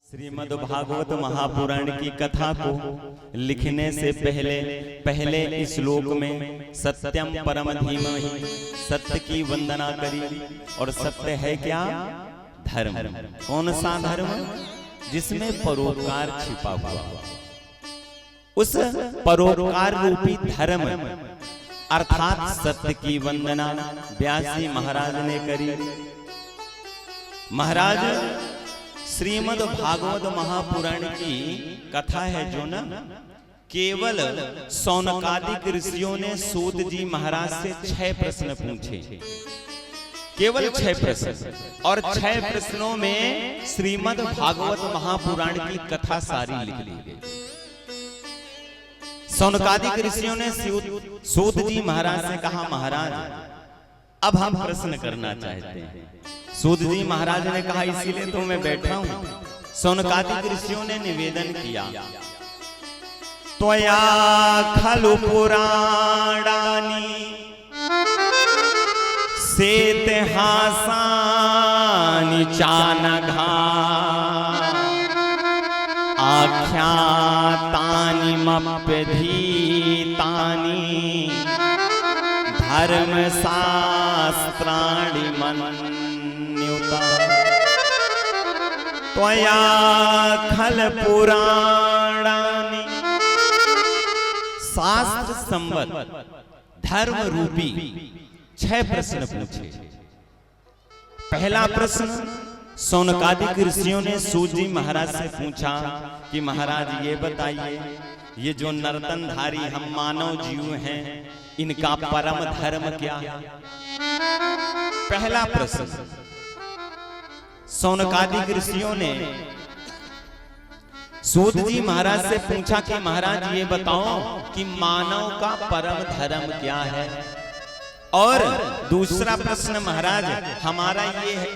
श्रीमद् भागवत महापुराण की कथा को लिखने से पहले इस श्लोक में सत्यम परम धीमहि, सत्य की वंदना करी। और सत्य है क्या? धर्म। कौन सा धर्म? जिसमें परोपकार छिपा हुआ। उस परोपकार रूपी धर्म अर्थात सत्य की वंदना व्यास जी महाराज ने करी। महाराज श्रीमद् भागवत महापुराण की कथा है जो न केवल सौनकादिक ऋषियों ने सूत जी महाराज से 6 प्रश्न पूछे, केवल 6 प्रश्न, और 6 प्रश्नों में श्रीमद् भागवत महापुराण की कथा सारी लिख ली गई। सौनकादिक ऋषियों ने सूत जी महाराज से कहा, महाराज अब हम प्रश्न करना चाहते हैं। सूत जी महाराज ने कहा, इसीलिए तो मैं बैठा हूं। सौनकादिक ऋषियों ने निवेदन किया, त्वया खलु पुराणानि सेतहासानि चानघा आख्यातानि मप्यधीतानि धर्मशास्त्राणि मन्युता। त्वया खल पुराणानि, शास्त्र संबद्ध धर्म रूपी 6 प्रश्न पूछे। पहला प्रश्न सौनकादिक ऋषियों ने सूत जी महाराज से पूछा कि महाराज ये बताइए, ये जो नर्तनधारी हम मानव जीव हैं, इनका परम धर्म क्या है? पहला प्रश्न सौनकादिक ऋषियों ने सूत जी महाराज से पूछा कि महाराज ये बताओ कि मानव का परम धर्म क्या है। और दूसरा प्रश्न महाराज हमारा ये है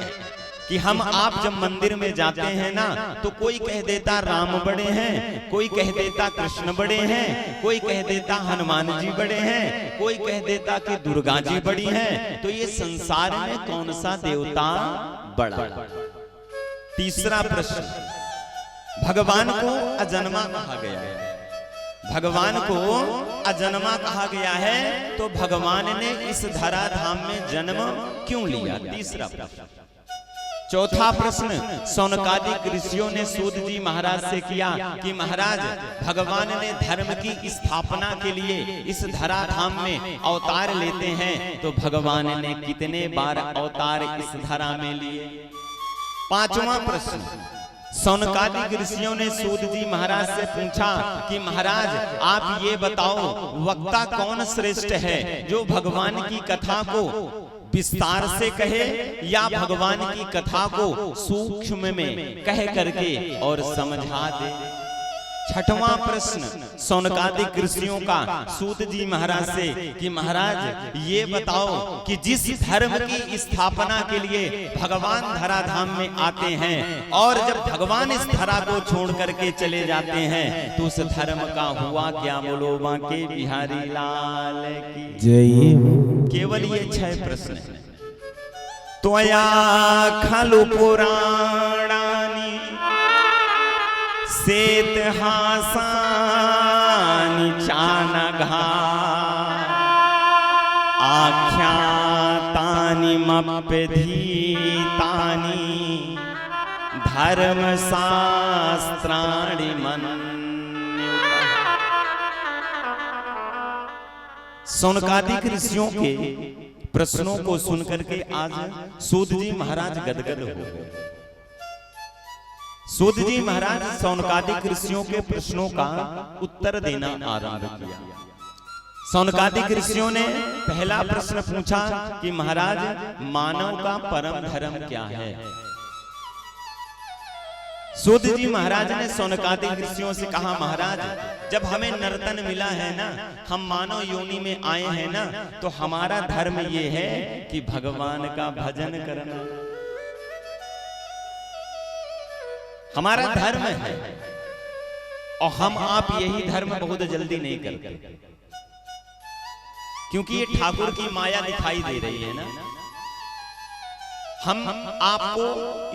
कि हम आप जब मंदिर में जाते हैं ना, तो कोई कह देता राम बड़े हैं, कोई कह देता कृष्ण बड़े हैं, कोई कह देता हनुमान जी बड़े हैं, कोई कह देता कि दुर्गा जी बड़ी हैं। तो ये संसार में कौन सा देवता बड़ा? तीसरा प्रश्न, भगवान को अजन्मा कहा गया है। भगवान को अजन्मा कहा गया है, तो भगवान ने इस धराधाम में जन्म क्यों लिया? तीसरा प्रश्न। चौथा प्रश्न सौनकादिक ऋषियों ने सूत जी महाराज से किया कि महाराज भगवान ने धर्म की स्थापना के लिए इस धराधाम में अवतार लेते हैं, तो भगवान ने कितने बार अवतार इस धरा में लिए? पांचवा प्रश्न सौनकादिक ऋषियों ने सूत जी महाराज से पूछा कि महाराज आप ये बताओ, वक्ता कौन श्रेष्ठ है, जो भगवान की कथा को विस्तार से कहे या भगवान की कथा को सूक्ष्म में कह करके और समझा दे? छठवां प्रश्न सौनकादिक ऋषियों का सूत जी महाराज से कि महाराज ये बताओ कि जिस धर्म की स्थापना के लिए भगवान धराधाम में आते हैं, और जब भगवान इस धरा को छोड़ करके चले जाते हैं, तो उस धर्म का हुआ क्या? बोलो बांके बिहारी लाल की जय। केवल ये 6 प्रश्न हैं। त्वया खलु पुराणानि सेतहासानि चानघा आख्यातानि मप्यधीतानि धर्मशास्त्राणि मन्युता। सौनकादिक ऋषियों के प्रश्नों को सुनकर के आज सूत जी महाराज गदगद हो गए। सूत जी महाराज सौनकादिक ऋषियों के प्रश्नों का उत्तर देना आरंभ किया। सौनकादिक ऋषियों ने पहला प्रश्न पूछा कि महाराज मानव का परम धर्म क्या है? सूत जी महाराज ने सौनकादिक ऋषियों से कहा, महाराज जब हमें नर्तन मिला है ना, हम मानव योनि में आए हैं ना, तो हमारा धर्म ये है कि भगवान का भजन करना हमारा धर्म है। और हम आप यही धर्म बहुत जल्दी नहीं करते, क्योंकि ये ठाकुर की माया दिखाई दे रही है ना। हम आपको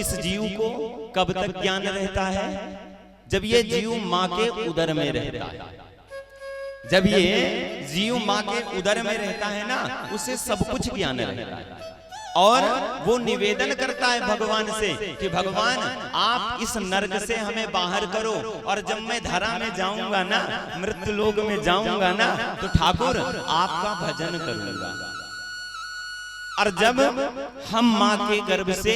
इस जीव को कब तक ज्ञान रहता है? जब ये जीव माँ के उदर में रहता है। जब ये जीव माँ के उदर में रहता है ना, उसे सब कुछ ज्ञान रहता है। और वो निवेदन करता है भगवान से कि भगवान आप इस नरक से हमें बाहर करो, और जब मैं धरा में जाऊंगा ना, मृत्यु लोक में जाऊंगा ना, तो ठाकुर आपका भजन करूंगा। और जब हम माँ के गर्भ से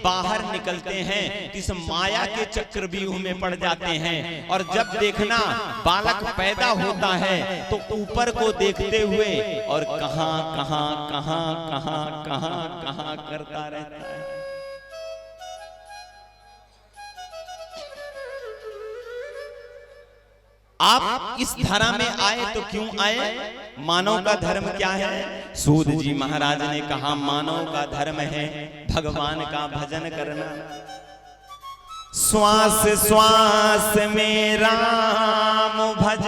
बाहर निकलते हैं तो इस माया के चक्रव्यूह में पड़ जाते हैं। और जब देखना बालक पैदा होता है तो ऊपर को देखते हुए और कहां कहां कहां कहां कहां कहां करता रहता है। आप इस धरा में आए तो क्यों आए? मानव का धर्म क्या है? सूत जी महाराज ने कहा मानव का धर्म है भगवान का भजन करना। श्वास श्वास में राम भज,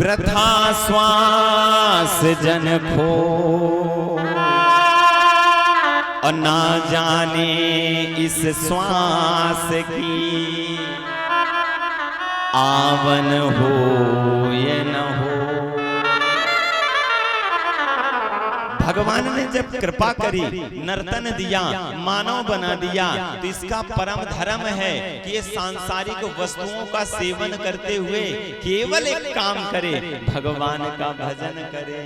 वृथा श्वास जन खो, और ना जाने इस श्वास की आवन हो ये न हो। भगवान ने जब कृपा करी, नर्तन दिया, मानव बना दिया, तो इसका परम धर्म है कि ये सांसारिक वस्तुओं का सेवन करते हुए केवल एक काम करे, भगवान का भजन करे।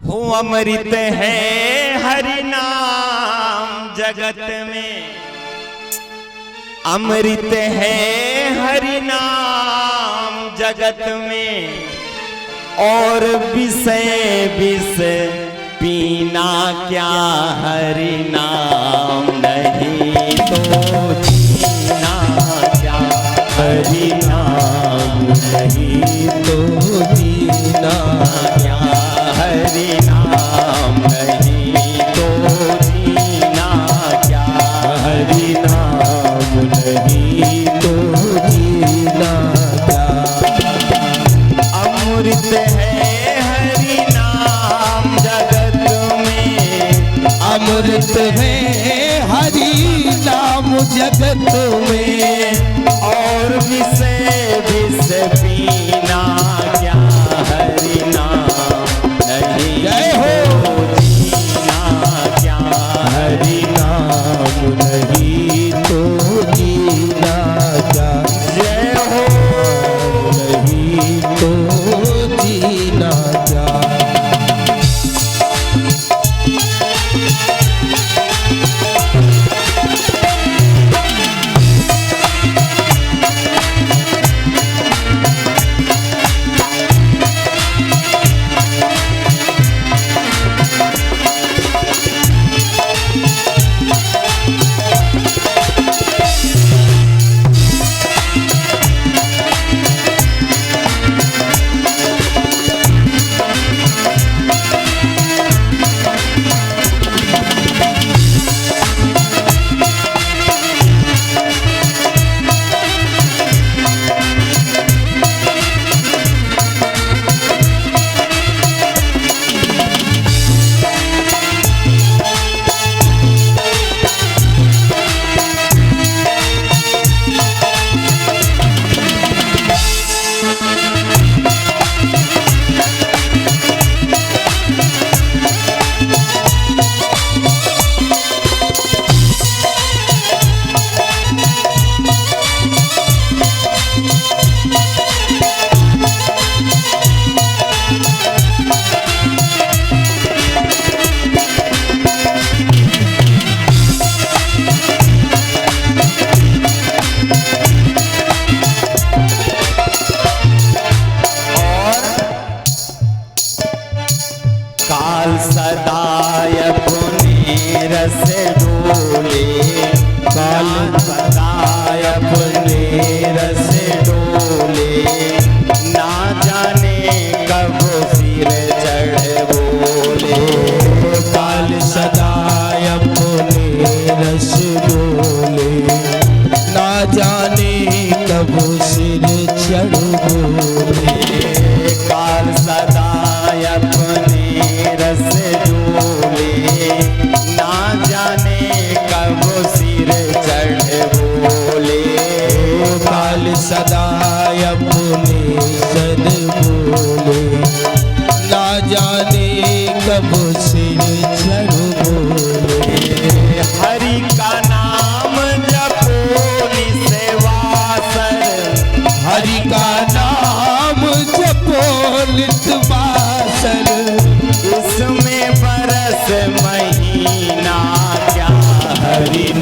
हो अमृत है हरि नाम जगत में, अमृत है हरि नाम जगत में, और विषय विष पीना क्या हरि नाम नहीं तो जीना क्या, हरि नाम नहीं तो जीना क्या, हरि नाम नहीं तो जीना क्या, हरि नाम नहीं तो जीना क्या। अमृत है हरि नाम जगत में, अमृत है हरि नाम जगत में, और विषय विष पीना क्या हरि नाम नहीं हो जीना क्या, हरि नाम नहीं तो जीना क्या, जय हो नहीं तो जीना क्या।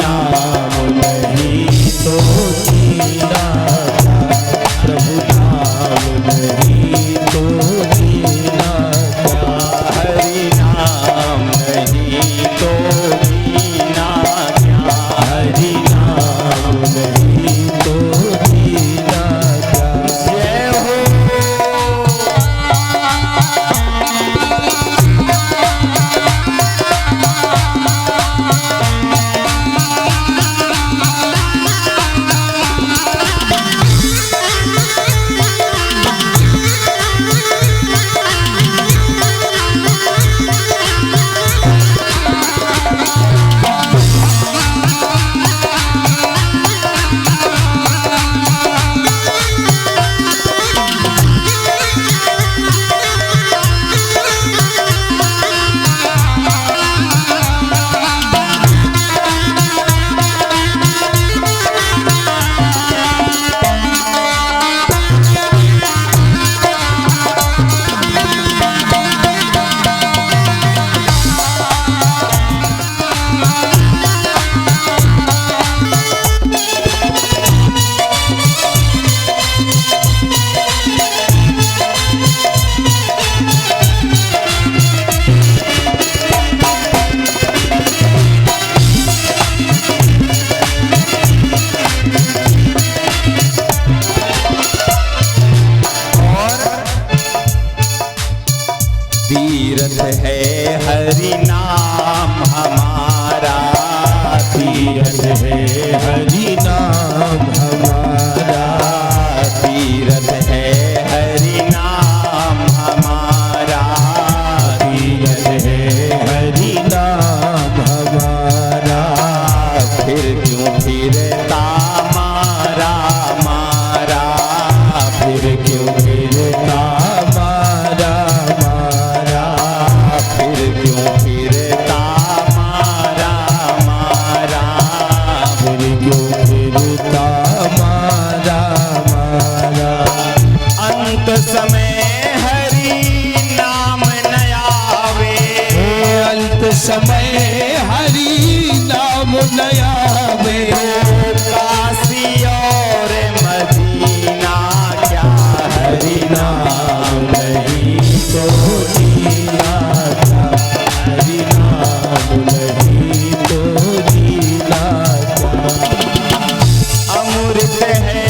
नाम नहीं तो जीना क्या, प्रभु नाम नहीं तो जीना क्या, हरि नाम नहीं तो जीना क्या, हरि नाम नहीं तो जीना क्या। जय हो। तीर्थ है हरि नाम हमारा, तीर्थ है हरि नाम हमारा, तीर्थ है हरि नाम हमारा, तीर्थ है हरि नाम हमारा। फिर क्यों फिरता मारा मारा, फिर क्यों फिरता मारा मारा, फिर क्यों फिरता मारा मारा, फिर क्यों फिरता मारा मारा। अंत समय हरि नाम न आवे, अंत समय हरि नाम न आवे, काशी और मदीना क्या, हरि नाम नहीं तो जीना क्या, हरि नाम नहीं तो जीना क्या। अमृत है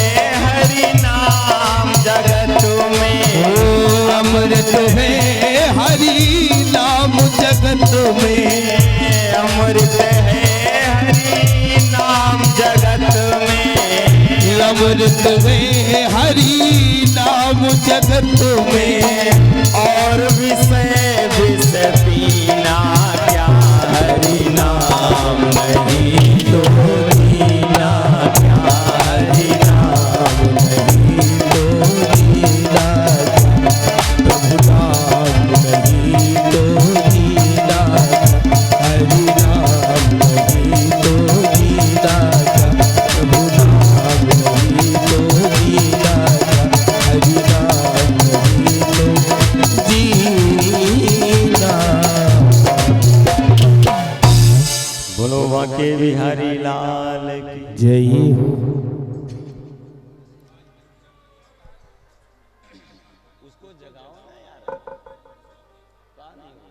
हरि नाम जगत में, अमृत है हरि नाम जगत में, अमृत है हरि नाम जगत में, अमृत है हरि नाम जगत में। और विषय विष पीना क्या, हरि नाम नहीं तो जीना क्या, हरि नाम नहीं तो जीना क्या, प्रभु नाम नहीं तो जीना क्या, हरि नाम नहीं तो जीना क्या, प्रभु नाम नहीं तो जीना क्या, हरि नाम नहीं तो जीना। बोलो बांके बिहारी लाल की जय हो। उसको जगाओ ना यार, कहाँ नहीं हो?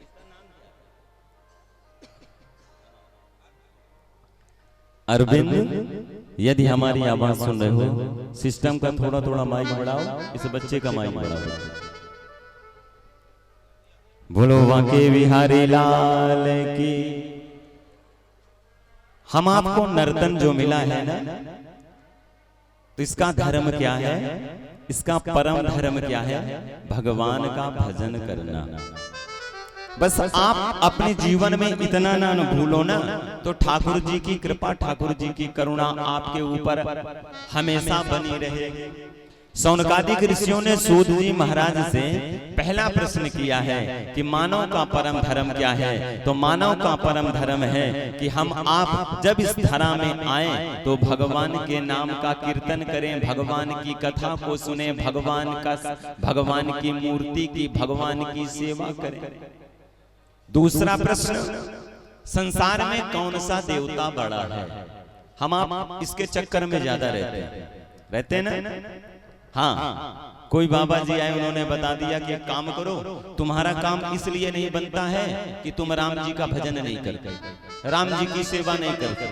इसका नाम क्या है? अरविंद, यदि हमारी आवाज सुन रहे हो, सिस्टम का थोड़ा थोड़ा माइक बढ़ाओ, इस बच्चे का माइक बढ़ाओ। बोलो बांके बिहारी लाल की। हम आपको नर्तन जो मिला है ना, तो इसका धर्म क्या है, इसका परम धर्म क्या है? भगवान का भजन करना। बस आप अपने जीवन में इतना ना भूलो ना, तो ठाकुर जी की कृपा, ठाकुर जी की करुणा आपके ऊपर हमेशा बनी रहेगी। सौनकादिक ऋषियों ने सूत जी महाराज से पहला प्रश्न किया है कि मानव का परम धर्म क्या है? तो मानव का परम धर्म है कि हम आप जब इस धरा में आए तो भगवान के नाम का कीर्तन करें, भगवान की कथा को सुने, भगवान की मूर्ति की, भगवान की सेवा करें। दूसरा प्रश्न, संसार में कौन सा देवता बड़ा है? हम आप इसके चक्कर में ज्यादा रहते हैं ना। हाँ, कोई बाबा जी आए, उन्होंने बता दिया कि एक काम करो, तुम्हारा काम इसलिए नहीं बनता है कि तुम राम जी का भजन नहीं करते, राम जी की सेवा नहीं करते।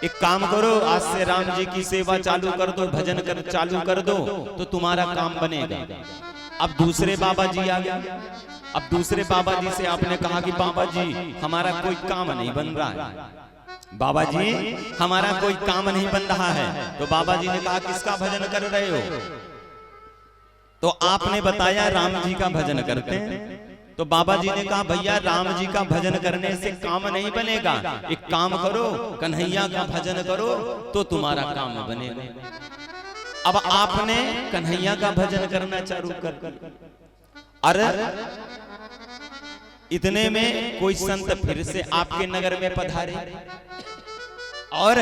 एक काम करो, आज से राम जी की सेवा चालू कर दो, भजन कर चालू कर दो, तो तुम्हारा काम बनेगा। अब दूसरे बाबा जी आ गए। अब दूसरे बाबा जी से आपने कहा कि बाबा जी हमारा कोई काम नहीं बन रहा है, बाबा जी हमारा कोई काम नहीं बन रहा है। तो बाबा जी ने कहा किसका भजन कर रहे हो? तो आपने बताया राम जी का भजन करते हैं। तो बाबा जी ने कहा भैया राम जी का भजन करने से काम नहीं बनेगा, एक काम करो कन्हैया का भजन करो तो तुम्हारा काम बनेगा। अब आपने कन्हैया का भजन करना चालू कर दिया। अरे इतने में कोई संत फिर से आपके नगर में पधारे, और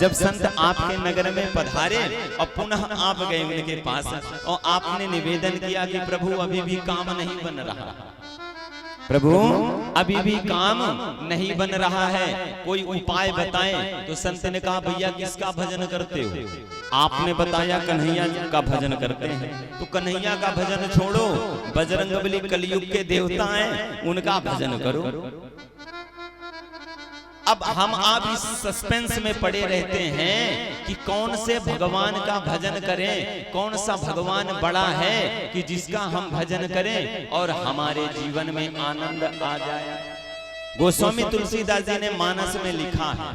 जब संत आपके नगर में पधारे और पुनः आप गए उनके पास और आपने निवेदन किया कि प्रभु अभी भी काम नहीं बन रहा, प्रभु अभी भी काम नहीं बन रहा है, कोई उपाय बताएं। तो संत ने कहा भैया किसका भजन करते हो? आपने बताया कन्हैया का भजन करते हैं। तो कन्हैया का भजन छोड़ो, बजरंगबली कलयुग के देवता हैं, उनका भजन करो। अब हम आप इस सस्पेंस में पड़े रहते हैं कि कौन से भगवान का भजन करें, कौन सा भगवान बड़ा है कि जिसका हम भजन करें और हमारे जीवन में आनंद आ जाए। गोस्वामी तुलसीदास जी ने मानस में लिखा है,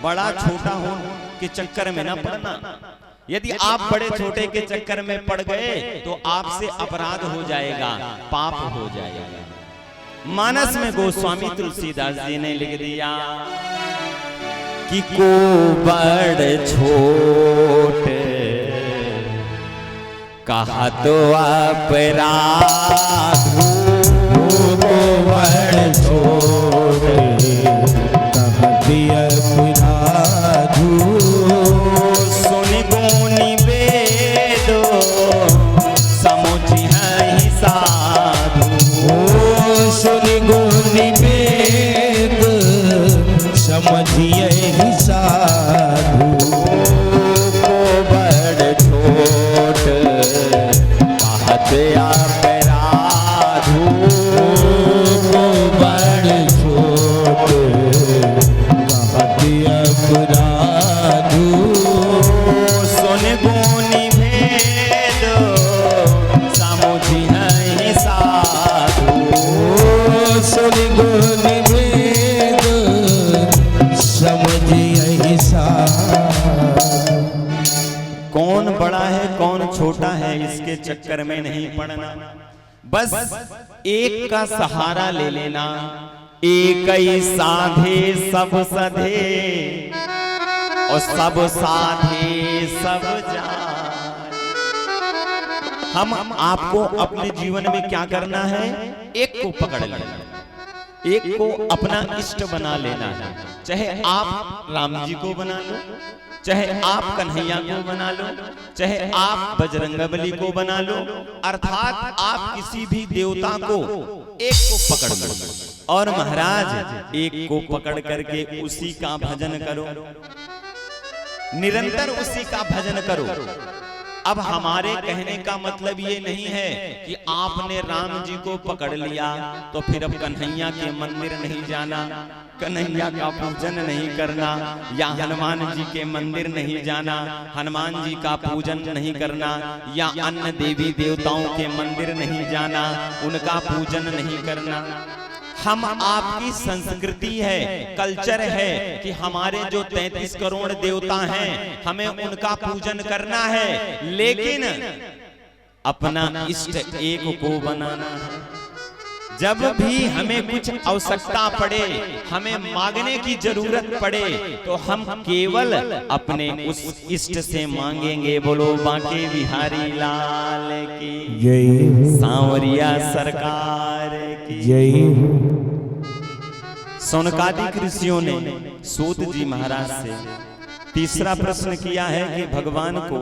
बड़ा छोटा हो के चक्कर में न पड़ना। यदि आप बड़े छोटे के चक्कर में पड़ गए तो आपसे अपराध हो जाएगा, पाप हो जाएगा। मानस में गोस्वामी तुलसीदास जी ने लिख दिया कि को बड़ छोट कहा तो अपराध, को बड़ छोट कहती अपराध, सुनि गुनि वेदो समुझि है साधु, सुनि गुनि वेद समझिए साधु। को बड़ छोट कहते अपराधु, को बड़ छोट कहती अपराधु, सुनि गुनि भेद समुझि है साधु, सुनि गुनि वेद समझिए साधु। कौन बड़ा है कौन छोटा है इसके चक्कर में नहीं पड़ना, बस एक का सहारा ले लेना। एक ही साधे सब सधे और सब साधे सब जान। हम आपको अपने जीवन में क्या करना है? एक को पकड़ लेना, एक को अपना इष्ट बना लेना है। चाहे आप राम जी को बना लो, चाहे आप कन्हैया को बना लो, चाहे आप बजरंगबली को बना लो, अर्थात आप किसी भी देवता को एक को पकड़ लो और महाराज एक को पकड़ करके उसी का भजन करो, निरंतर उसी का भजन करो। अब हमारे कहने का मतलब ये नहीं है कि आपने राम जी को पकड़ लिया तो फिर अब कन्हैया के मंदिर नहीं जाना, कन्हैया का पूजन नहीं करना, या हनुमान जी के मंदिर नहीं जाना, हनुमान जी का पूजन नहीं करना, या अन्य देवी देवताओं के मंदिर नहीं जाना, उनका पूजन नहीं करना। हम आपकी संस्कृति है, कल्चर है कि हमारे जो 33 करोड़ देवता हैं हमें उनका पूजन करना है, लेकिन अपना इष्ट एक को बनाना है। जब भी हमें कुछ आवश्यकता पड़े, हमें मांगने की जरूरत पड़े, तो हम केवल अपने उस इष्ट से मांगेंगे। बोलो बांके बिहारी लाल की जय, सांवरिया सरकार की जय। सौनकादिक ऋषियों ने सूत जी महाराज से तीसरा प्रश्न किया है कि भगवान को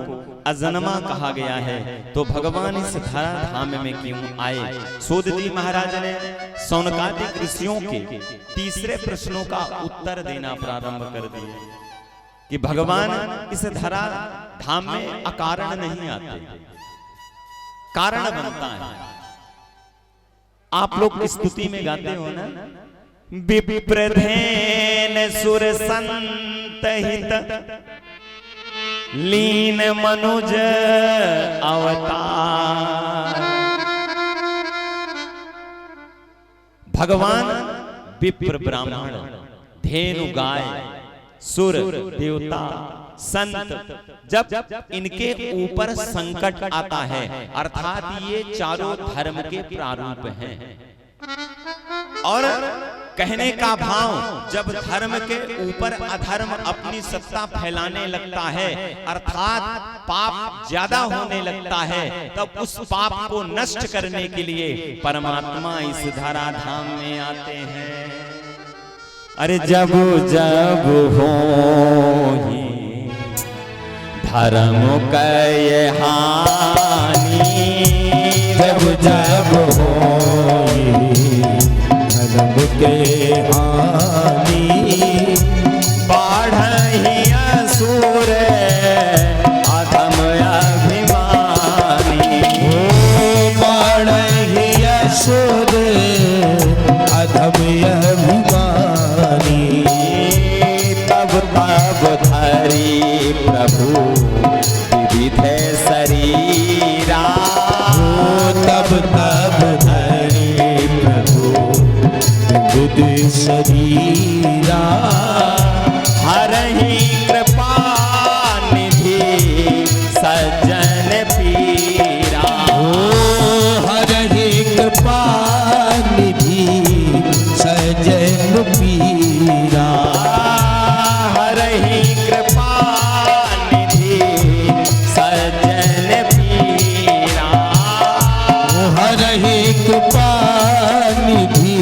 अजन्मा कहा गया है, तो भगवान इस धरा धाम में क्यों आए? सूत जी महाराज ने शौनकादिक ऋषियों के तीसरे प्रश्नों का उत्तर देना प्रारंभ कर दिया कि भगवान इस धरा धाम में अकारण नहीं आते, कारण बनता है। आप लोग स्तुति में गाते हो ना, विप्रधेन सुर संत हित लीन मनुज अवतार। भगवान विप्र ब्राह्मण, धेनु गाय, सुर देवता, संत, जब इनके ऊपर संकट आता है, अर्थात ये चारों धर्म के प्रारूप हैं। और कहने का भाव, जब धर्म के ऊपर अधर्म अपनी सत्ता फैलाने लगता है, अर्थात पाप ज्यादा होने लगता है, तब उस पाप को नष्ट करने के लिए परमात्मा इस धराधाम में आते हैं। अरे जब जब हो धर्म कय हानि, जब जब हो धर्म के हानि, बाढ़हि असुर अधम अभिमानी। बाढ़हि असुर अधम अभिमानी। तब तब धरी प्रभु विविध शरीरा, तब तब धरी प्रभु विविध शरीरा। हरहि कृपा निधि सज्जन पीरा। हरहि कृपा निधि सज्जन पीरा। हरहि कृपा निधि सज्जन पीरा। हरहि कृपा निधि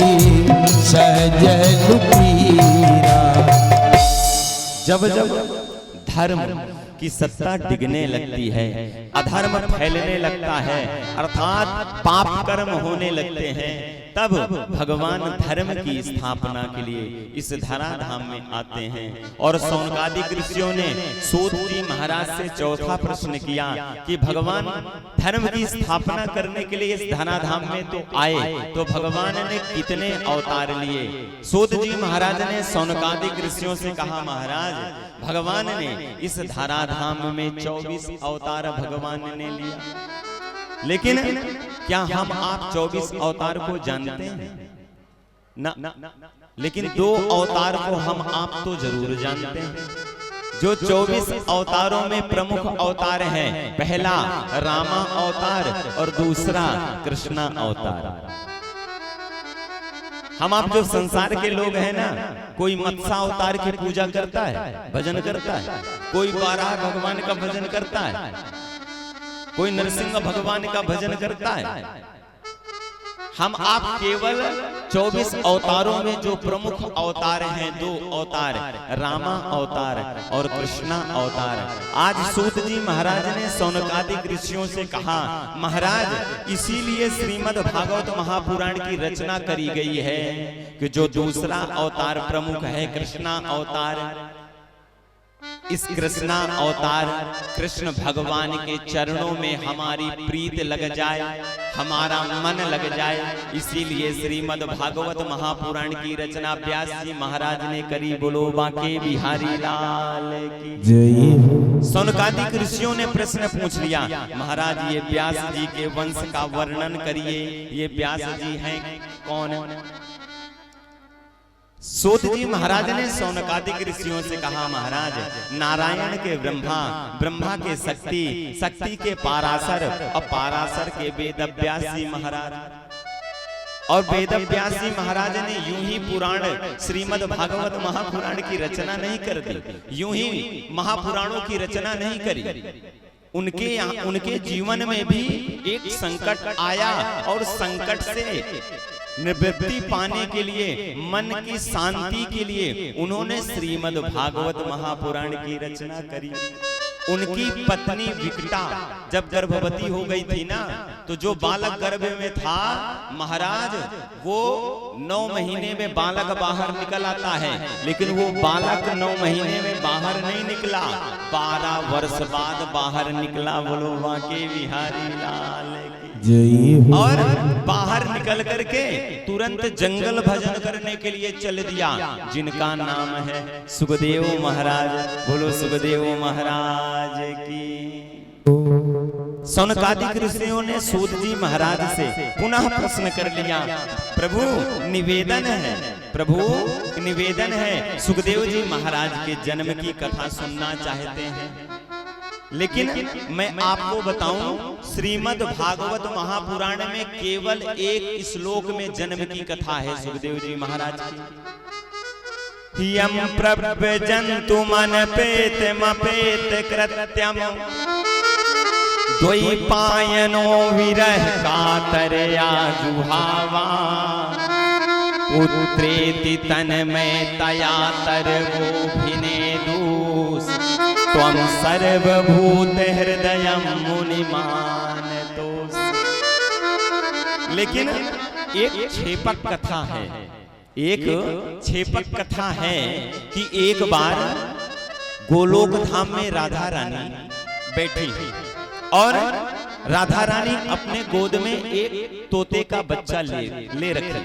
सज्जन पीरा। जब जब धर्म की सत्ता डिगने लगती है, अधर्म फैलने लगता है, अर्थात पाप कर्म होने लगते हैं, तब भगवान धर्म की स्थापना के लिए इस धराधाम में आते हैं। और शौनकादिक ऋषियों ने सूत जी महाराज से चौथा प्रश्न किया कि भगवान धर्म की स्थापना करने के लिए इस धराधाम में तो आए, तो भगवान ने कितने अवतार लिए? सूत जी महाराज ने शौनकादिक ऋषियों से कहा, महाराज भगवान ने इस धराधाम में 24 अवतार भगवान ने लिया, लेकिन क्या हम आप 24 अवतार को जानते हैं? ना, लेकिन 2 अवतार को हम आप तो जरूर जानते हैं। जो 24 अवतारों में प्रमुख अवतार हैं, पहला रामा अवतार और दूसरा कृष्णा अवतार। हम आप जो संसार के लोग हैं ना, कोई मत्स्य अवतार की पूजा करता है, भजन करता है, कोई बारह भगवान का भजन करता है, कोई नरसिंह भगवान का भजन करता है। हम आप केवल 24 अवतारों में जो प्रमुख अवतार हैं, 2 अवतार, रामा अवतार और कृष्णा अवतार। आज सूत जी महाराज ने शौनकादिक ऋषियों से कहा, महाराज इसीलिए श्रीमद् भागवत महापुराण की रचना करी गई है कि जो दूसरा अवतार प्रमुख है कृष्णा अवतार, इस कृष्णा अवतार कृष्ण भगवान के चरणों में हमारी प्रीत लग जाए, हमारा मन लग जाए। इसीलिए श्रीमद् भागवत महापुराण की रचना व्यास जी महाराज ने करी। बोलो बांके बिहारी लाल की जय। शौनकादिक ऋषियों ने प्रश्न पूछ लिया, महाराज ये व्यास जी के वंश का वर्णन करिए, ये व्यास जी हैं कौन? सूत जी महाराज ने शौनकादिक ऋषियों से कहा, महाराज नारायण के ब्रह्मा, ब्रह्मा के शक्ति, शक्ति के पाराशर और पाराशर के वेदव्यास जी महाराज। और वेदव्यास जी महाराज ने यूं ही पुराण श्रीमद् भागवत महापुराण की रचना नहीं कर दी, यूं ही महापुराणों की रचना नहीं करी। उनके जीवन में भी एक संकट आया और संकट से निवृत्ति पाने के लिए, मन की शांति के लिए उन्होंने श्रीमद् भागवत महापुराण की रचना करी। उनकी पत्नी विकटा जब गर्भवती हो गई थी ना, तो जो बालक गर्भ में था महाराज, वो 9 महीने में बालक बाहर निकल आता है, लेकिन वो बालक 9 महीने में बाहर नहीं निकला, 12 वर्ष बाद बाहर निकला। बोलो बांके बिहारी लाल की जय हो। और बाहर निकल करके तुरंत जंगल भजन करने के लिए चल दिया, जिनका नाम है सुखदेव महाराज। बोलो सुखदेव महाराज की। सौनकादिक ऋषियों ने सूत जी महाराज से पुनः प्रश्न कर लिया, प्रभु निवेदन है, प्रभु निवेदन है, सुखदेव जी महाराज के जन्म की कथा सुनना चाहते हैं। लेकिन मैं आपको बताऊं, श्रीमद् भागवत महापुराण में केवल एक श्लोक में जन्म की कथा है सुखदेव जी महाराज की। यम प्रव्रजन्तु मनपेत मपेत कृत्यम द्वैपायनो विरह कातरया जुहावा पुत्रेति तन्मयतया तरवोभिनेदुस् त्वं सर्वभूत हृदयं मुनिमानतोऽसि। लेकिन एक छेपक कथा है, एक छेपक कथा है कि एक बार गोलोक धाम में राधा रानी बैठी और राधा रानी अपने गोद में एक तोते का बच्चा ले रखी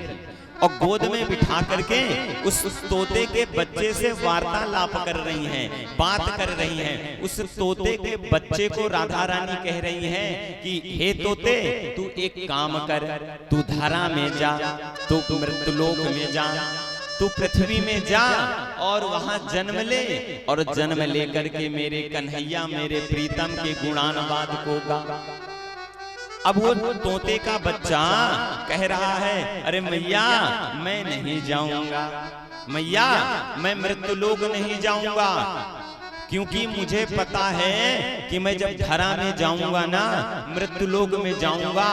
और गोद में बिठा करके उस तोते के बच्चे से वार्तालाप कर रही हैं, बात कर रही हैं। उस तोते के बच्चे को राधा रानी कह रही हैं कि हे तोते, तू एक काम कर, तू धरा में जा, तू मृत्युलोक में जा, तू पृथ्वी में जा और वहां जन्म ले, और जन्म लेकर के मेरे कन्हैया, मेरे प्रीतम के गुणानुवाद को गा। अब वो तोते का बच्चा कह रहा है, अरे मैया मैं नहीं जाऊंगा, मैया मैं मृत्युलोक नहीं जाऊंगा, क्योंकि मुझे पता है कि मैं जब धरा में जाऊंगा ना, मृत्युलोक में जाऊंगा,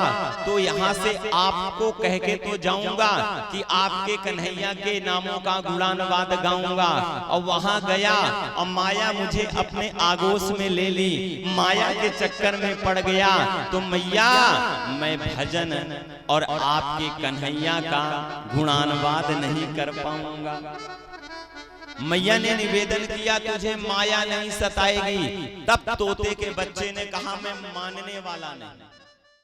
तो यहाँ से आपको कह के तो जाऊंगा कि आपके कन्हैया के नामों का गुणानुवाद गाऊंगा। और वहां गया और माया मुझे अपने आगोश में ले ली, माया के चक्कर में पड़ गया, तो मैया मैं भजन और आपके कन्हैया का गुणानुवाद नहीं कर पाऊंगा। मैया ने निवेदन किया, तुझे माया नहीं सताएगी। तब तोते के बच्चे ने कहा, मैं मानने वाला नहीं।